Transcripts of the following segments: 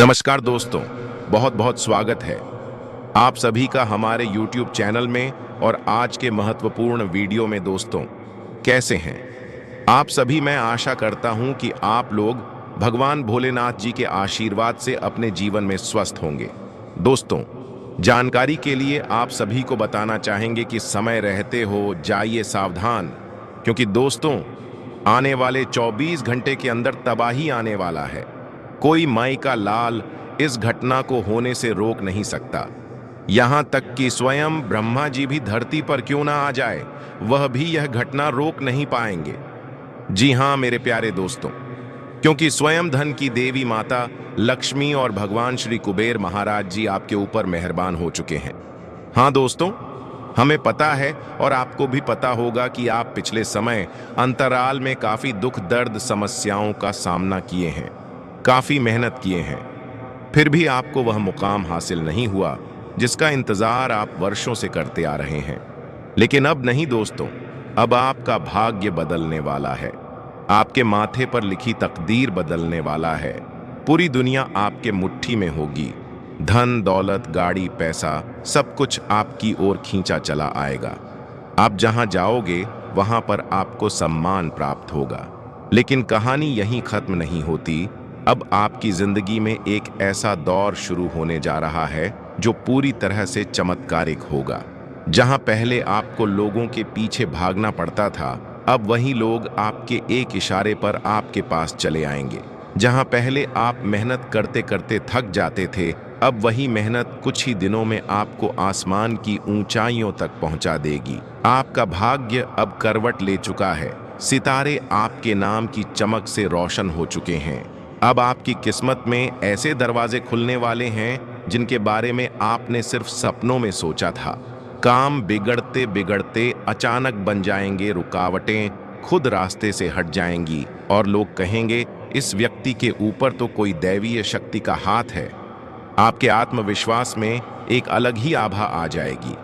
नमस्कार दोस्तों, बहुत बहुत स्वागत है आप सभी का हमारे YouTube चैनल में। और आज के महत्वपूर्ण वीडियो में दोस्तों, कैसे हैं आप सभी। मैं आशा करता हूं कि आप लोग भगवान भोलेनाथ जी के आशीर्वाद से अपने जीवन में स्वस्थ होंगे। दोस्तों, जानकारी के लिए आप सभी को बताना चाहेंगे कि समय रहते हो जाइए सावधान, क्योंकि दोस्तों आने वाले 24 घंटे के अंदर तबाही आने वाला है। कोई माई का लाल इस घटना को होने से रोक नहीं सकता। यहां तक कि स्वयं ब्रह्मा जी भी धरती पर क्यों ना आ जाए, वह भी यह घटना रोक नहीं पाएंगे। जी हां मेरे प्यारे दोस्तों, क्योंकि स्वयं धन की देवी माता लक्ष्मी और भगवान श्री कुबेर महाराज जी आपके ऊपर मेहरबान हो चुके हैं। हाँ दोस्तों, हमें पता है और आपको भी पता होगा कि आप पिछले समय अंतराल में काफी दुख दर्द समस्याओं का सामना किए हैं, काफी मेहनत किए हैं, फिर भी आपको वह मुकाम हासिल नहीं हुआ जिसका इंतजार आप वर्षों से करते आ रहे हैं। लेकिन अब नहीं दोस्तों, अब आपका भाग्य बदलने वाला है। आपके माथे पर लिखी तकदीर बदलने वाला है। पूरी दुनिया आपके मुट्ठी में होगी। धन दौलत गाड़ी पैसा सब कुछ आपकी ओर खींचा चला आएगा। आप जहां जाओगे वहां पर आपको सम्मान प्राप्त होगा। लेकिन कहानी यहीं खत्म नहीं होती। अब आपकी जिंदगी में एक ऐसा दौर शुरू होने जा रहा है जो पूरी तरह से चमत्कारिक होगा। जहां पहले आपको लोगों के पीछे भागना पड़ता था, अब वही लोग आपके एक इशारे पर आपके पास चले आएंगे। जहां पहले आप मेहनत करते करते थक जाते थे, अब वही मेहनत कुछ ही दिनों में आपको आसमान की ऊंचाइयों तक पहुंचा देगी। आपका भाग्य अब करवट ले चुका है। सितारे आपके नाम की चमक से रोशन हो चुके हैं। अब आपकी किस्मत में ऐसे दरवाजे खुलने वाले हैं जिनके बारे में आपने सिर्फ सपनों में सोचा था। काम बिगड़ते बिगड़ते अचानक बन जाएंगे, रुकावटें खुद रास्ते से हट जाएंगी और लोग कहेंगे इस व्यक्ति के ऊपर तो कोई दैवीय शक्ति का हाथ है। आपके आत्मविश्वास में एक अलग ही आभा आ जाएगी।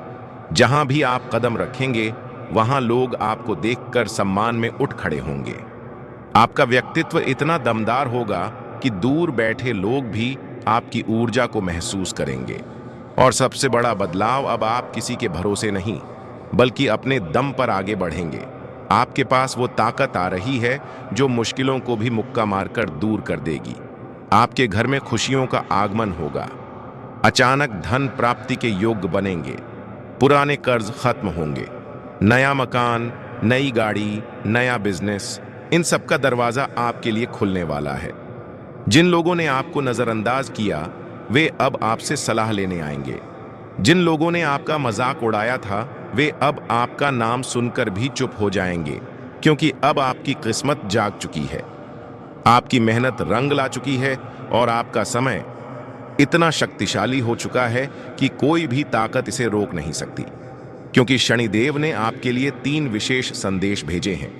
जहां भी आप कदम रखेंगे वहां लोग आपको देखकर सम्मान में उठ खड़े होंगे। आपका व्यक्तित्व इतना दमदार होगा कि दूर बैठे लोग भी आपकी ऊर्जा को महसूस करेंगे। और सबसे बड़ा बदलाव, अब आप किसी के भरोसे नहीं बल्कि अपने दम पर आगे बढ़ेंगे। आपके पास वो ताकत आ रही है जो मुश्किलों को भी मुक्का मारकर दूर कर देगी। आपके घर में खुशियों का आगमन होगा। अचानक धन प्राप्ति के योग्य बनेंगे। पुराने कर्ज खत्म होंगे। नया मकान, नई गाड़ी, नया बिजनेस, इन सब का दरवाजा आपके लिए खुलने वाला है। जिन लोगों ने आपको नजरअंदाज किया वे अब आपसे सलाह लेने आएंगे। जिन लोगों ने आपका मजाक उड़ाया था वे अब आपका नाम सुनकर भी चुप हो जाएंगे, क्योंकि अब आपकी किस्मत जाग चुकी है। आपकी मेहनत रंग ला चुकी है और आपका समय इतना शक्तिशाली हो चुका है कि कोई भी ताकत इसे रोक नहीं सकती। क्योंकि शनिदेव ने आपके लिए 3 विशेष संदेश भेजे हैं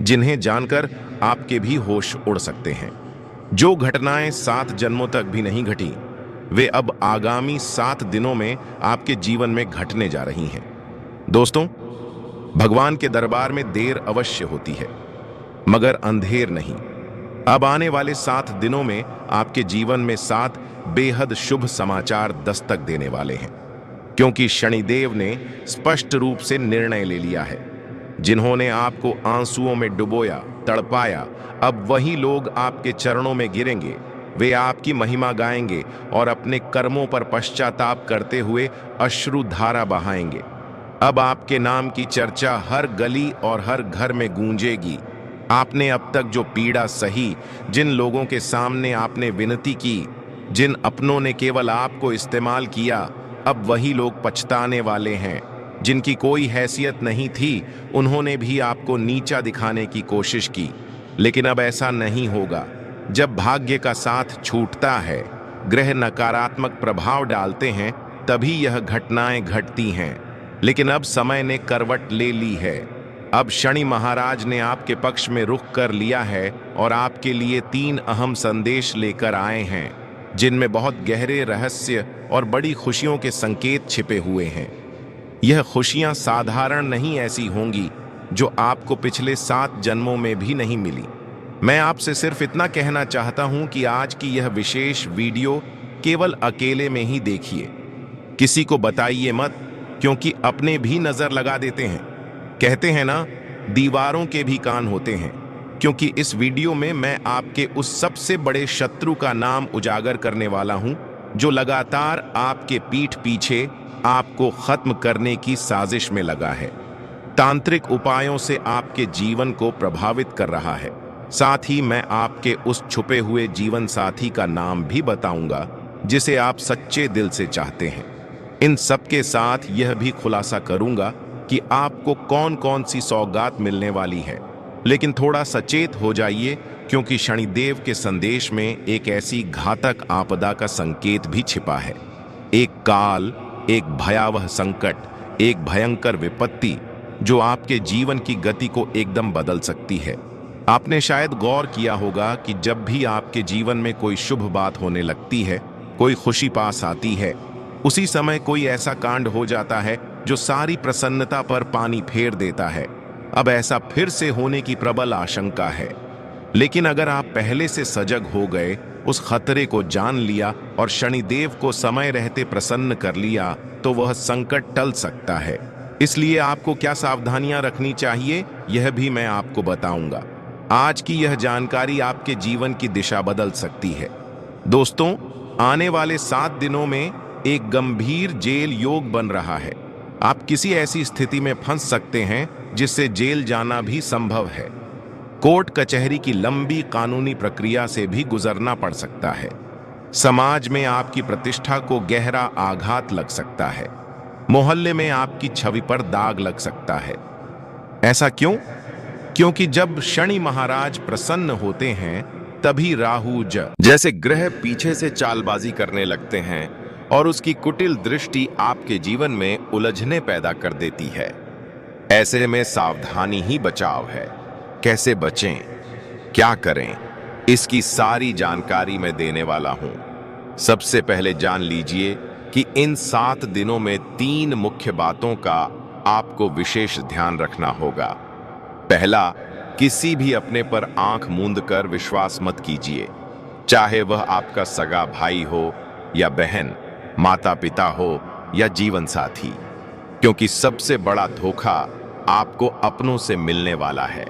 जिन्हें जानकर आपके भी होश उड़ सकते हैं। जो घटनाएं 7 जन्मों तक भी नहीं घटी, वे अब आगामी 7 दिनों में आपके जीवन में घटने जा रही हैं। दोस्तों, भगवान के दरबार में देर अवश्य होती है, मगर अंधेर नहीं। अब आने वाले 7 दिनों में आपके जीवन में 7 बेहद शुभ समाचार दस्तक देने वाले हैं, क्योंकि शनिदेव ने स्पष्ट रूप से निर्णय ले लिया है। जिन्होंने आपको आंसुओं में डुबोया, तड़पाया, अब वही लोग आपके चरणों में गिरेंगे। वे आपकी महिमा गाएंगे और अपने कर्मों पर पश्चाताप करते हुए अश्रु धारा बहाएंगे। अब आपके नाम की चर्चा हर गली और हर घर में गूंजेगी। आपने अब तक जो पीड़ा सही, जिन लोगों के सामने आपने विनती की, जिन अपनों ने केवल आपको इस्तेमाल किया, अब वही लोग पछताने वाले हैं। जिनकी कोई हैसियत नहीं थी, उन्होंने भी आपको नीचा दिखाने की कोशिश की। लेकिन अब ऐसा नहीं होगा। जब भाग्य का साथ छूटता है, ग्रह नकारात्मक प्रभाव डालते हैं, तभी यह घटनाएं घटती हैं। लेकिन अब समय ने करवट ले ली है। अब शनि महाराज ने आपके पक्ष में रुख कर लिया है और आपके लिए 3 अहम संदेश लेकर आए हैं, जिनमें बहुत गहरे रहस्य और बड़ी खुशियों के संकेत छिपे हुए हैं। यह खुशियां साधारण नहीं ऐसी होंगी जो आपको पिछले 7 जन्मों में भी नहीं मिली। मैं आपसे सिर्फ इतना कहना चाहता हूं कि आज की यह विशेष वीडियो केवल अकेले में ही देखिए, किसी को बताइए मत, क्योंकि अपने भी नजर लगा देते हैं। कहते हैं ना, दीवारों के भी कान होते हैं। क्योंकि इस वीडियो में मैं आपके उस सबसे बड़े शत्रु का नाम उजागर करने वाला हूं, जो लगातार आपके पीठ पीछे आपको खत्म करने की साजिश में लगा है, तांत्रिक उपायों से आपके जीवन को प्रभावित कर रहा है। साथ ही मैं आपके उस छुपे हुए जीवन साथी का नाम भी बताऊंगा, जिसे आप सच्चे दिल से चाहते हैं। इन सब के साथ यह भी खुलासा करूंगा कि आपको कौन कौन सी सौगात मिलने वाली है। लेकिन थोड़ा सचेत हो जाइए, क्योंकि शनिदेव के संदेश में एक ऐसी घातक आपदा का संकेत भी छिपा है। एक काल, एक भयावह संकट, एक भयंकर विपत्ति जो आपके जीवन की गति को एकदम बदल सकती है। आपने शायद गौर किया होगा कि जब भी आपके जीवन में कोई शुभ बात होने लगती है, कोई खुशी पास आती है, उसी समय कोई ऐसा कांड हो जाता है जो सारी प्रसन्नता पर पानी फेर देता है। अब ऐसा फिर से होने की प्रबल आशंका है। लेकिन अगर आप पहले से सजग हो गए, उस खतरे को जान लिया और शनिदेव को समय रहते प्रसन्न कर लिया, तो वह संकट टल सकता है। इसलिए आपको क्या सावधानियां रखनी चाहिए, यह भी मैं आपको बताऊंगा। आज की यह जानकारी आपके जीवन की दिशा बदल सकती है। दोस्तों, आने वाले 7 दिनों में एक गंभीर जेल योग बन रहा है। आप किसी ऐसी स्थिति में फंस सकते हैं जिससे जेल जाना भी संभव है। कोर्ट कचहरी की लंबी कानूनी प्रक्रिया से भी गुजरना पड़ सकता है। समाज में आपकी प्रतिष्ठा को गहरा आघात लग सकता है। मोहल्ले में आपकी छवि पर दाग लग सकता है। ऐसा क्यों? क्योंकि जब शनि महाराज प्रसन्न होते हैं, तभी राहु जैसे ग्रह पीछे से चालबाजी करने लगते हैं और उसकी कुटिल दृष्टि आपके जीवन में उलझने पैदा कर देती है। ऐसे में सावधानी ही बचाव है। कैसे बचें, क्या करें, इसकी सारी जानकारी मैं देने वाला हूं। सबसे पहले जान लीजिए कि इन 7 दिनों में 3 मुख्य बातों का आपको विशेष ध्यान रखना होगा। पहला, किसी भी अपने पर आंख मूंद कर विश्वास मत कीजिए, चाहे वह आपका सगा भाई हो या बहन, माता पिता हो या जीवन साथी, क्योंकि सबसे बड़ा धोखा आपको अपनों से मिलने वाला है।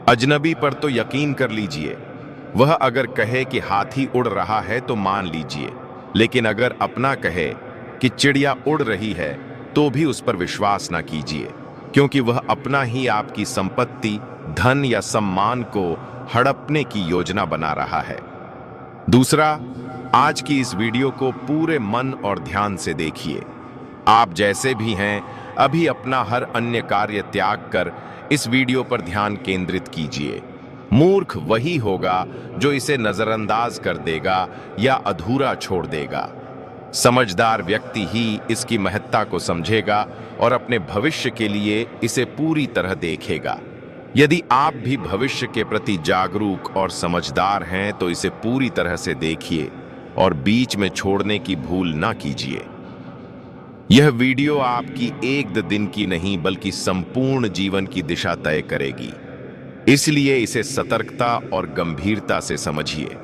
अजनबी पर तो यकीन कर लीजिए, वह अगर कहे कि हाथी उड़ रहा है तो मान लीजिए, लेकिन अगर अपना कहे कि चिड़िया उड़ रही है तो भी उस पर विश्वास ना कीजिए, क्योंकि वह अपना ही आपकी संपत्ति, धन या सम्मान को हड़पने की योजना बना रहा है। दूसरा, आज की इस वीडियो को पूरे मन और ध्यान से देखिए। आप जैसे भी हैं, अभी अपना हर अन्य कार्य त्याग कर इस वीडियो पर ध्यान केंद्रित कीजिए। मूर्ख वही होगा जो इसे नजरअंदाज कर देगा या अधूरा छोड़ देगा। समझदार व्यक्ति ही इसकी महत्ता को समझेगा और अपने भविष्य के लिए इसे पूरी तरह देखेगा। यदि आप भी भविष्य के प्रति जागरूक और समझदार हैं, तो इसे पूरी तरह से देखिए और बीच में छोड़ने की भूल ना कीजिए। यह वीडियो आपकी एक दिन की नहीं, बल्कि संपूर्ण जीवन की दिशा तय करेगी। इसलिए इसे सतर्कता और गंभीरता से समझिए।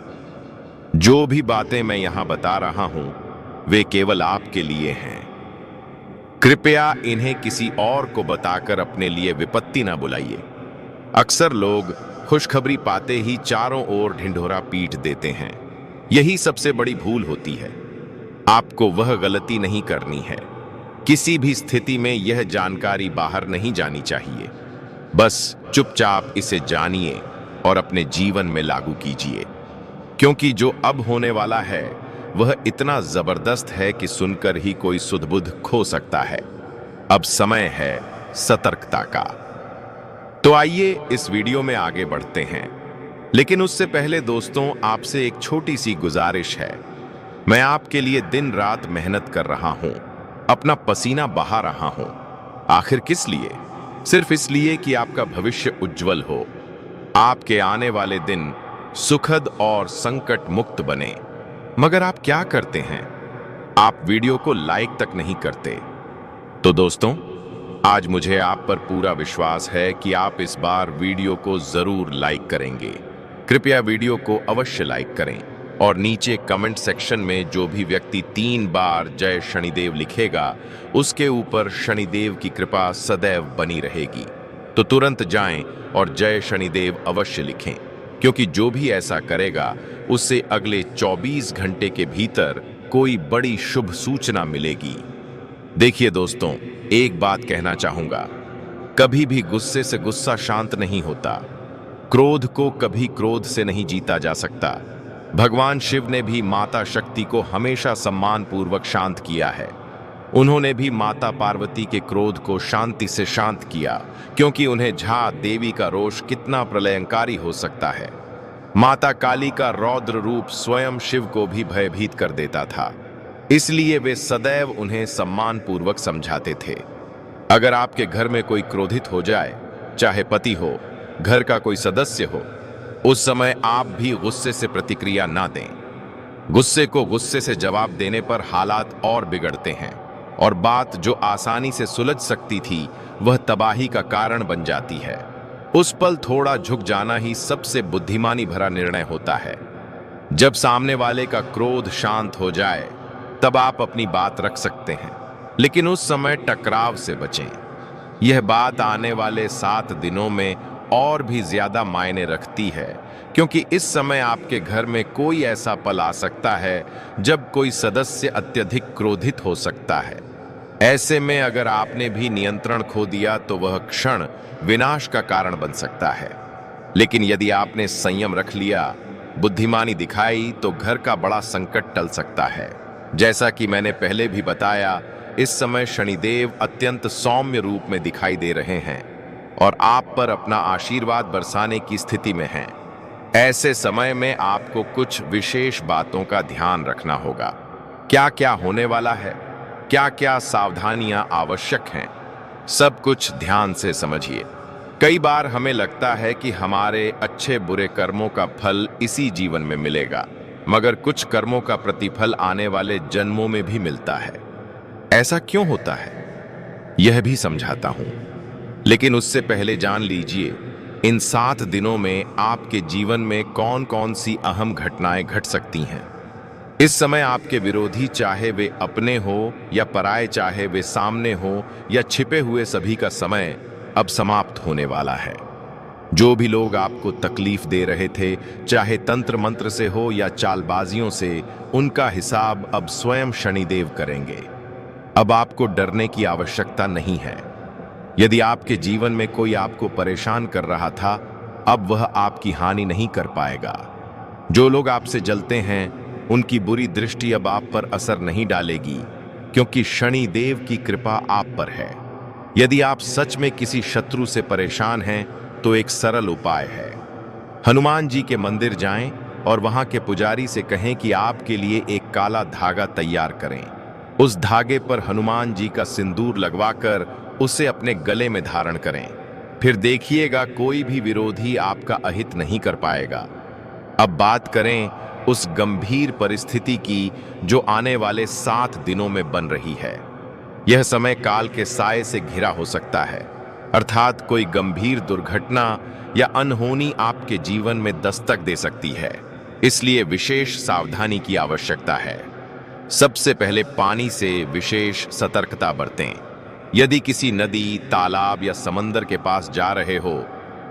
जो भी बातें मैं यहां बता रहा हूं, वे केवल आपके लिए हैं। कृपया इन्हें किसी और को बताकर अपने लिए विपत्ति ना बुलाइए। अक्सर लोग खुशखबरी पाते ही चारों ओर ढिंढोरा पीट देते हैं। यही सबसे बड़ी भूल होती है। आपको वह गलती नहीं करनी है। किसी भी स्थिति में यह जानकारी बाहर नहीं जानी चाहिए। बस चुपचाप इसे जानिए और अपने जीवन में लागू कीजिए, क्योंकि जो अब होने वाला है वह इतना जबरदस्त है कि सुनकर ही कोई सुध-बुध खो सकता है। अब समय है सतर्कता का। तो आइए इस वीडियो में आगे बढ़ते हैं। लेकिन उससे पहले दोस्तों, आपसे एक छोटी सी गुजारिश है। मैं आपके लिए दिन रात मेहनत कर रहा हूं, अपना पसीना बहा रहा हूं। आखिर किस लिए? सिर्फ इसलिए कि आपका भविष्य उज्जवल हो, आपके आने वाले दिन सुखद और संकट मुक्त बने। मगर आप क्या करते हैं? आप वीडियो को लाइक तक नहीं करते। तो दोस्तों, आज मुझे आप पर पूरा विश्वास है कि आप इस बार वीडियो को जरूर लाइक करेंगे। कृपया वीडियो को अवश्य लाइक करें और नीचे कमेंट सेक्शन में जो भी व्यक्ति 3 बार जय शनिदेव लिखेगा उसके ऊपर शनिदेव की कृपा सदैव बनी रहेगी। तो तुरंत जाएं और जय शनिदेव अवश्य लिखें, क्योंकि जो भी ऐसा करेगा उससे अगले 24 घंटे के भीतर कोई बड़ी शुभ सूचना मिलेगी। देखिए दोस्तों, एक बात कहना चाहूंगा, कभी भी गुस्से से गुस्सा शांत नहीं होता। क्रोध को कभी क्रोध से नहीं जीता जा सकता। भगवान शिव ने भी माता शक्ति को हमेशा सम्मान पूर्वक शांत किया है। उन्होंने भी माता पार्वती के क्रोध को शांति से शांत किया, क्योंकि उन्हें झा देवी का रोष कितना प्रलयंकारी हो सकता है। माता काली का रौद्र रूप स्वयं शिव को भी भयभीत कर देता था, इसलिए वे सदैव उन्हें सम्मान पूर्वक समझाते थे। अगर आपके घर में कोई क्रोधित हो जाए, चाहे पति हो, घर का कोई सदस्य हो, उस समय आप भी गुस्से से प्रतिक्रिया ना दें। गुस्से को गुस्से से जवाब देने पर हालात और बिगड़ते हैं और बात जो आसानी से सुलझ सकती थी वह तबाही का कारण बन जाती है। उस पल थोड़ा झुक जाना ही सबसे बुद्धिमानी भरा निर्णय होता है। जब सामने वाले का क्रोध शांत हो जाए तब आप अपनी बात रख सकते हैं, लेकिन उस समय टकराव से बचें। यह बात आने वाले 7 दिनों में और भी ज्यादा मायने रखती है, क्योंकि इस समय आपके घर में कोई ऐसा पल आ सकता है जब कोई सदस्य अत्यधिक क्रोधित हो सकता है। ऐसे में अगर आपने भी नियंत्रण खो दिया तो वह क्षण विनाश का कारण बन सकता है। लेकिन यदि आपने संयम रख लिया, बुद्धिमानी दिखाई, तो घर का बड़ा संकट टल सकता है। जैसा कि मैंने पहले भी बताया, इस समय शनिदेव अत्यंत सौम्य रूप में दिखाई दे रहे हैं और आप पर अपना आशीर्वाद बरसाने की स्थिति में हैं। ऐसे समय में आपको कुछ विशेष बातों का ध्यान रखना होगा। क्या क्या होने वाला है, क्या क्या सावधानियां आवश्यक हैं, सब कुछ ध्यान से समझिए। कई बार हमें लगता है कि हमारे अच्छे बुरे कर्मों का फल इसी जीवन में मिलेगा, मगर कुछ कर्मों का प्रतिफल आने वाले जन्मों में भी मिलता है। ऐसा क्यों होता है, यह भी समझाता हूं, लेकिन उससे पहले जान लीजिए इन 7 दिनों में आपके जीवन में कौन कौन सी अहम घटनाएं घट सकती हैं। इस समय आपके विरोधी, चाहे वे अपने हो या पराये, चाहे वे सामने हो या छिपे हुए, सभी का समय अब समाप्त होने वाला है। जो भी लोग आपको तकलीफ दे रहे थे, चाहे तंत्र मंत्र से हो या चालबाजियों से, उनका हिसाब अब स्वयं शनिदेव करेंगे। अब आपको डरने की आवश्यकता नहीं है। यदि आपके जीवन में कोई आपको परेशान कर रहा था, अब वह आपकी हानि नहीं कर पाएगा। जो लोग आपसे जलते हैं, उनकी बुरी दृष्टि अब आप पर असर नहीं डालेगी, क्योंकि शनिदेव की कृपा आप पर है। यदि आप सच में किसी शत्रु से परेशान हैं, तो एक सरल उपाय है। हनुमान जी के मंदिर जाएं और वहां के पुजारी से कहें कि आपके लिए एक काला धागा तैयार करें। उस धागे पर हनुमान जी का सिंदूर लगवाकर उसे अपने गले में धारण करें। फिर देखिएगा कोई भी विरोधी आपका अहित नहीं कर पाएगा। अब बात करें उस गंभीर परिस्थिति की जो आने वाले 7 दिनों में बन रही है। यह समय काल के साए से घिरा हो सकता है, अर्थात कोई गंभीर दुर्घटना या अनहोनी आपके जीवन में दस्तक दे सकती है। इसलिए विशेष सावधानी की आवश्यकता है। सबसे पहले पानी से विशेष सतर्कता बरतें। यदि किसी नदी, तालाब या समंदर के पास जा रहे हो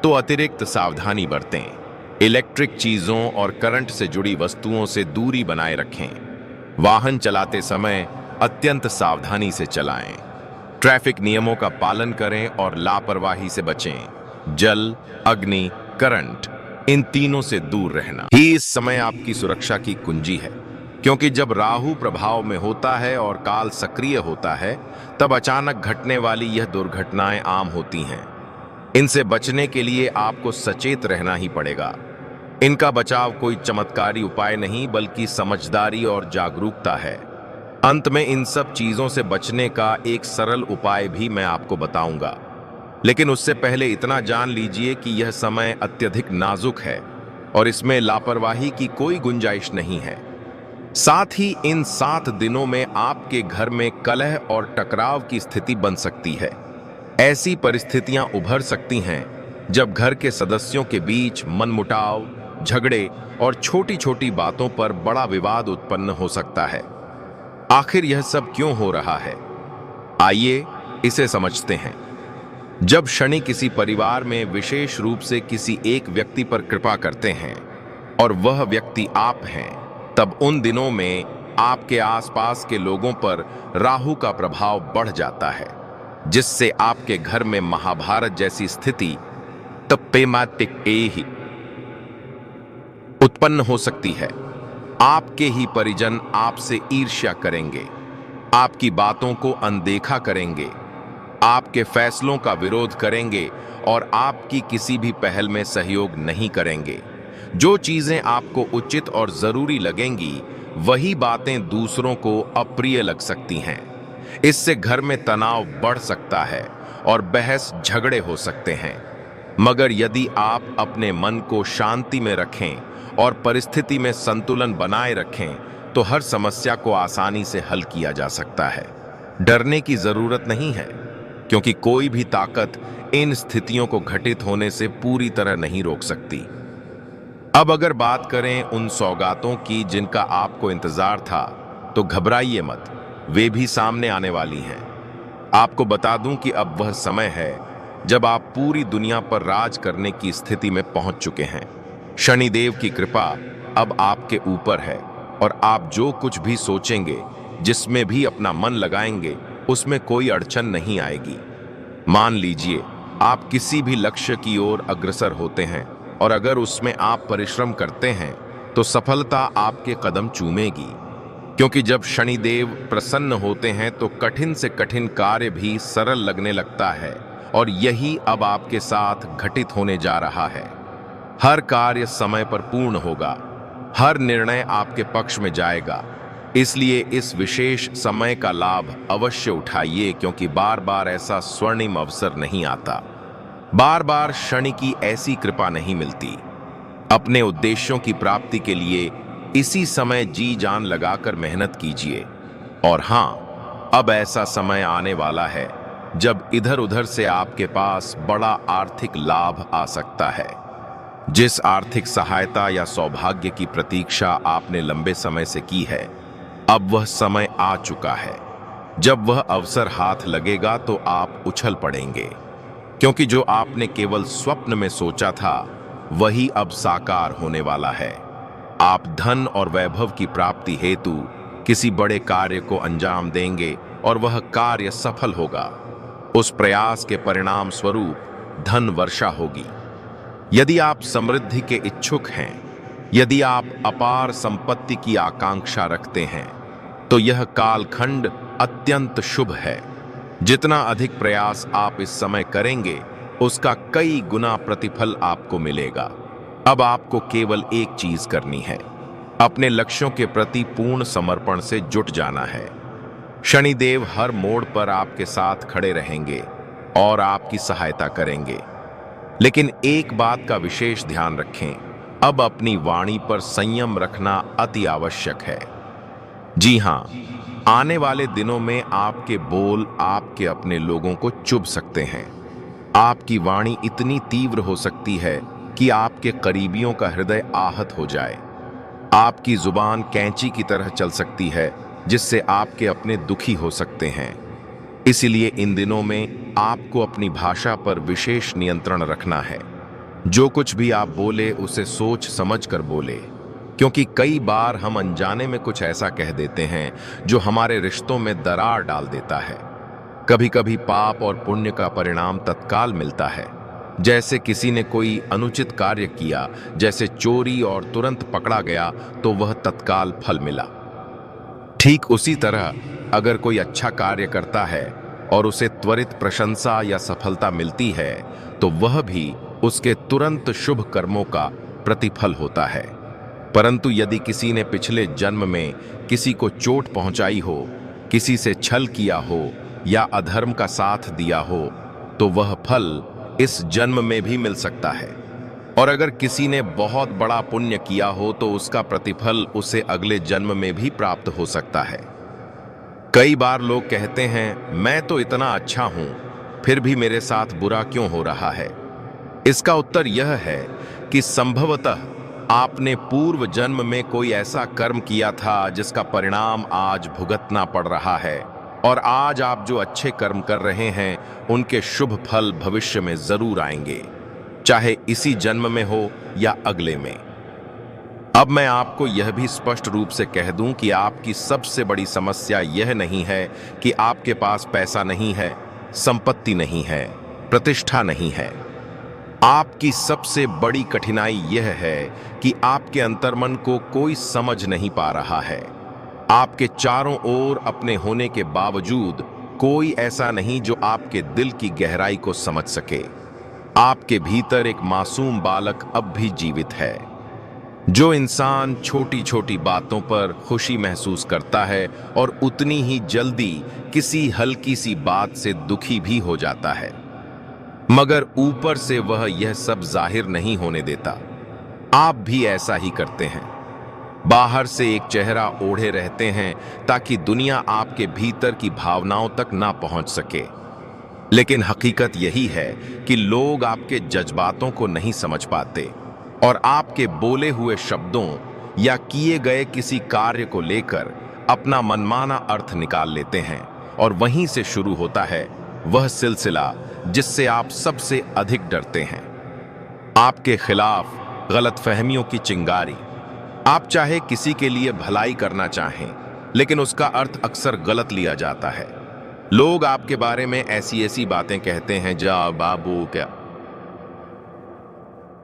तो अतिरिक्त सावधानी बरतें। इलेक्ट्रिक चीजों और करंट से जुड़ी वस्तुओं से दूरी बनाए रखें। वाहन चलाते समय अत्यंत सावधानी से चलाएं। ट्रैफिक नियमों का पालन करें और लापरवाही से बचें। जल, अग्नि, करंट, इन तीनों से दूर रहना ही इस समय आपकी सुरक्षा की कुंजी है, क्योंकि जब राहु प्रभाव में होता है और काल सक्रिय होता है, तब अचानक घटने वाली यह दुर्घटनाएं आम होती हैं। इनसे बचने के लिए आपको सचेत रहना ही पड़ेगा। इनका बचाव कोई चमत्कारी उपाय नहीं, बल्कि समझदारी और जागरूकता है। अंत में इन सब चीजों से बचने का एक सरल उपाय भी मैं आपको बताऊंगा, लेकिन उससे पहले इतना जान लीजिए कि यह समय अत्यधिक नाजुक है और इसमें लापरवाही की कोई गुंजाइश नहीं है। साथ ही इन 7 दिनों में आपके घर में कलह और टकराव की स्थिति बन सकती है। ऐसी परिस्थितियां उभर सकती हैं जब घर के सदस्यों के बीच मनमुटाव, झगड़े और छोटी छोटी बातों पर बड़ा विवाद उत्पन्न हो सकता है। आखिर यह सब क्यों हो रहा है? आइए इसे समझते हैं। जब शनि किसी परिवार में विशेष रूप से किसी एक व्यक्ति पर कृपा करते हैं और वह व्यक्ति आप हैं, तब उन दिनों में आपके आसपास के लोगों पर राहु का प्रभाव बढ़ जाता है, जिससे आपके घर में महाभारत जैसी स्थिति तपेमाटिक ही उत्पन्न हो सकती है। आपके ही परिजन आपसे ईर्ष्या करेंगे, आपकी बातों को अनदेखा करेंगे, आपके फैसलों का विरोध करेंगे और आपकी किसी भी पहल में सहयोग नहीं करेंगे। जो चीजें आपको उचित और जरूरी लगेंगी, वही बातें दूसरों को अप्रिय लग सकती हैं। इससे घर में तनाव बढ़ सकता है और बहस झगड़े हो सकते हैं। मगर यदि आप अपने मन को शांति में रखें और परिस्थिति में संतुलन बनाए रखें, तो हर समस्या को आसानी से हल किया जा सकता है। डरने की जरूरत नहीं है, क्योंकि कोई भी ताकत इन स्थितियों को घटित होने से पूरी तरह नहीं रोक सकती। अब अगर बात करें उन सौगातों की जिनका आपको इंतजार था, तो घबराइए मत, वे भी सामने आने वाली हैं। आपको बता दूं कि अब वह समय है जब आप पूरी दुनिया पर राज करने की स्थिति में पहुंच चुके हैं। शनिदेव की कृपा अब आपके ऊपर है और आप जो कुछ भी सोचेंगे, जिसमें भी अपना मन लगाएंगे, उसमें कोई अड़चन नहीं आएगी। मान लीजिए आप किसी भी लक्ष्य की ओर अग्रसर होते हैं और अगर उसमें आप परिश्रम करते हैं, तो सफलता आपके कदम चूमेगी। क्योंकि जब शनिदेव प्रसन्न होते हैं तो कठिन से कठिन कार्य भी सरल लगने लगता है, और यही अब आपके साथ घटित होने जा रहा है। हर कार्य समय पर पूर्ण होगा, हर निर्णय आपके पक्ष में जाएगा। इसलिए इस विशेष समय का लाभ अवश्य उठाइए, क्योंकि बार बार ऐसा स्वर्णिम अवसर नहीं आता। बार बार शनि की ऐसी कृपा नहीं मिलती। अपने उद्देश्यों की प्राप्ति के लिए इसी समय जी जान लगाकर मेहनत कीजिए। और हाँ, अब ऐसा समय आने वाला है जब इधर उधर से आपके पास बड़ा आर्थिक लाभ आ सकता है। जिस आर्थिक सहायता या सौभाग्य की प्रतीक्षा आपने लंबे समय से की है, अब वह समय आ चुका है। जब वह अवसर हाथ लगेगा तो आप उछल पड़ेंगे, क्योंकि जो आपने केवल स्वप्न में सोचा था, वही अब साकार होने वाला है। आप धन और वैभव की प्राप्ति हेतु किसी बड़े कार्य को अंजाम देंगे और वह कार्य सफल होगा। उस प्रयास के परिणाम स्वरूप धन वर्षा होगी। यदि आप समृद्धि के इच्छुक हैं, यदि आप अपार संपत्ति की आकांक्षा रखते हैं, तो यह कालखंड अत्यंत शुभ है। जितना अधिक प्रयास आप इस समय करेंगे, उसका कई गुना प्रतिफल आपको मिलेगा। अब आपको केवल एक चीज करनी है, अपने लक्ष्यों के प्रति पूर्ण समर्पण से जुट जाना है। शनिदेव हर मोड़ पर आपके साथ खड़े रहेंगे और आपकी सहायता करेंगे। लेकिन एक बात का विशेष ध्यान रखें, अब अपनी वाणी पर संयम रखना अति आवश्यक है। जी हाँ, आने वाले दिनों में आपके बोल आपके अपने लोगों को चुभ सकते हैं। आपकी वाणी इतनी तीव्र हो सकती है कि आपके करीबियों का हृदय आहत हो जाए। आपकी जुबान कैंची की तरह चल सकती है, जिससे आपके अपने दुखी हो सकते हैं। इसलिए इन दिनों में आपको अपनी भाषा पर विशेष नियंत्रण रखना है। जो कुछ भी आप बोले, उसे सोच समझ कर बोले, क्योंकि कई बार हम अनजाने में कुछ ऐसा कह देते हैं जो हमारे रिश्तों में दरार डाल देता है। कभी कभी पाप और पुण्य का परिणाम तत्काल मिलता है। जैसे किसी ने कोई अनुचित कार्य किया, जैसे चोरी, और तुरंत पकड़ा गया तो वह तत्काल फल मिला। ठीक उसी तरह अगर कोई अच्छा कार्य करता है और उसे त्वरित प्रशंसा या सफलता मिलती है, तो वह भी उसके तुरंत शुभ कर्मों का प्रतिफल होता है। परंतु यदि किसी ने पिछले जन्म में किसी को चोट पहुंचाई हो, किसी से छल किया हो या अधर्म का साथ दिया हो, तो वह फल इस जन्म में भी मिल सकता है। और अगर किसी ने बहुत बड़ा पुण्य किया हो, तो उसका प्रतिफल उसे अगले जन्म में भी प्राप्त हो सकता है। कई बार लोग कहते हैं, मैं तो इतना अच्छा हूं, फिर भी मेरे साथ बुरा क्यों हो रहा है? इसका उत्तर यह है कि संभवतः आपने पूर्व जन्म में कोई ऐसा कर्म किया था जिसका परिणाम आज भुगतना पड़ रहा है, और आज आप जो अच्छे कर्म कर रहे हैं उनके शुभ फल भविष्य में जरूर आएंगे, चाहे इसी जन्म में हो या अगले में। अब मैं आपको यह भी स्पष्ट रूप से कह दूं कि आपकी सबसे बड़ी समस्या यह नहीं है कि आपके पास पैसा नहीं है, संपत्ति नहीं है, प्रतिष्ठा नहीं है। आपकी सबसे बड़ी कठिनाई यह है कि आपके अंतर्मन को कोई समझ नहीं पा रहा है। आपके चारों ओर अपने होने के बावजूद कोई ऐसा नहीं जो आपके दिल की गहराई को समझ सके। आपके भीतर एक मासूम बालक अब भी जीवित है। जो इंसान छोटी छोटी बातों पर खुशी महसूस करता है और उतनी ही जल्दी किसी हल्की सी बात से दुखी भी हो जाता है, मगर ऊपर से वह यह सब जाहिर नहीं होने देता। आप भी ऐसा ही करते हैं। बाहर से एक चेहरा ओढ़े रहते हैं ताकि दुनिया आपके भीतर की भावनाओं तक ना पहुंच सके। लेकिन हकीकत यही है कि लोग आपके जज्बातों को नहीं समझ पाते और आपके बोले हुए शब्दों या किए गए किसी कार्य को लेकर अपना मनमाना अर्थ निकाल लेते हैं, और वहीं से शुरू होता है वह सिलसिला जिससे आप सबसे अधिक डरते हैं। आपके खिलाफ गलतफहमियों की चिंगारी। आप चाहे किसी के लिए भलाई करना चाहें, लेकिन उसका अर्थ अक्सर गलत लिया जाता है। लोग आपके बारे में ऐसी ऐसी बातें कहते हैं, जा बाबू क्या